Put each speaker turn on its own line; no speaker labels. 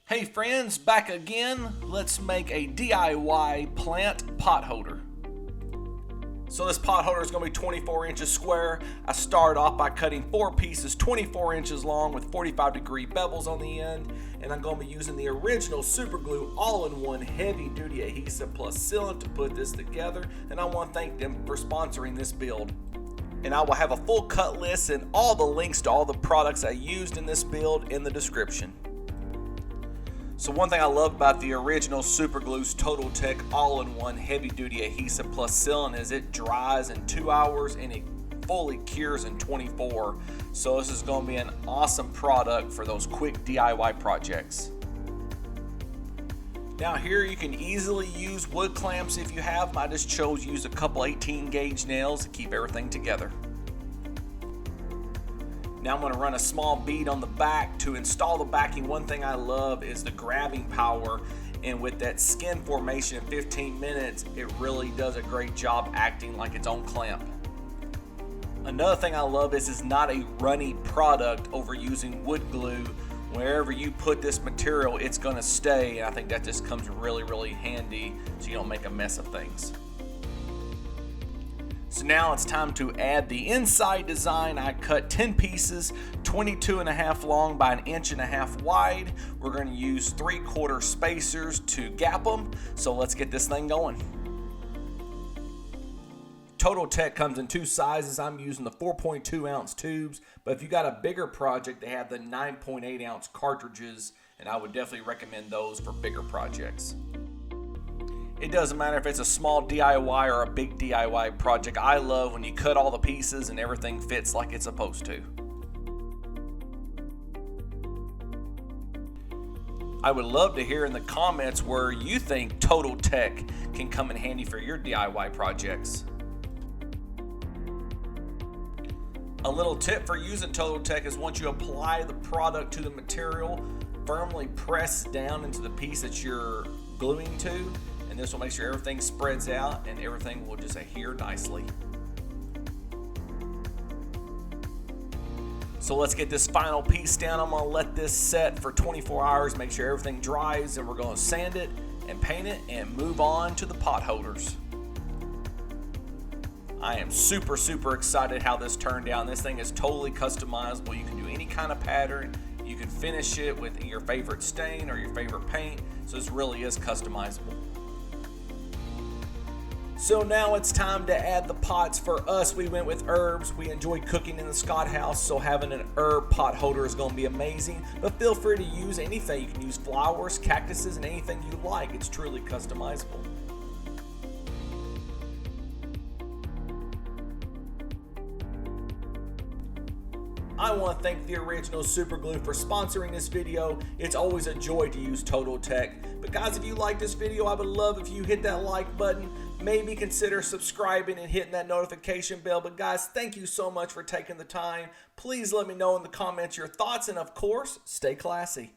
Hey friends, back again. Let's make a DIY plant pot holder. So this pot holder is going to be 24 inches square. I started off by cutting 4 pieces 24 inches long with 45-degree bevels on the end. And I'm going to be using the original super glue all-in-one heavy duty adhesive plus sealant to put this together. And I want to thank them for sponsoring this build. And I will have a full cut list and all the links to all the products I used in this build in the description. So one thing I love about the original Super Glue's Total Tech all-in-one heavy-duty adhesive plus sealant is it dries in 2 hours and it fully cures in 24. So this is going to be an awesome product for those quick DIY projects. Now here you can easily use wood clamps if you have them. I just chose to use a couple 18 gauge nails to keep everything together. Now I'm going to run a small bead on the back. To install the backing, one thing I love is the grabbing power, and with that skin formation in 15 minutes, it really does a great job acting like its own clamp. Another thing I love is it's not a runny product over using wood glue. Wherever you put this material, it's going to stay, and I think that just comes really handy so you don't make a mess of things. So now it's time to add the inside design. I cut 10 pieces, 22.5 long by 1.5 inches wide. We're going to use 3/4 spacers to gap them. So let's get this thing going. Total Tech comes in 2 sizes. I'm using the 4.2 ounce tubes, but if you got a bigger project, they have the 9.8 ounce cartridges, and I would definitely recommend those for bigger projects. It doesn't matter if it's a small DIY or a big DIY project. I love when you cut all the pieces and everything fits like it's supposed to. I would love to hear in the comments where you think Total Tech can come in handy for your DIY projects. A little tip for using Total Tech is once you apply the product to the material, firmly press down into the piece that you're gluing to. And this will make sure everything spreads out and everything will just adhere nicely. So let's get this final piece down. I'm going to let this set for 24 hours, make sure everything dries, and we're going to sand it and paint it and move on to the pot holders. I am super excited how this turned out. This thing is totally customizable. You can do any kind of pattern. You can finish it with your favorite stain or your favorite paint. So this really is customizable. So now it's time to add the pots. For us, we went with herbs. We enjoy cooking in the Scott house, so having an herb pot holder is going to be amazing. But feel free to use anything. You can use flowers, cactuses, and anything you like. It's truly customizable. I want to thank the original Super Glue for sponsoring this video. It's always a joy to use Total Tech. But guys, if you like this video, I would love if you hit that like button. Maybe consider subscribing and hitting that notification bell. But guys, thank you so much for taking the time. Please let me know in the comments your thoughts, and of course, stay classy.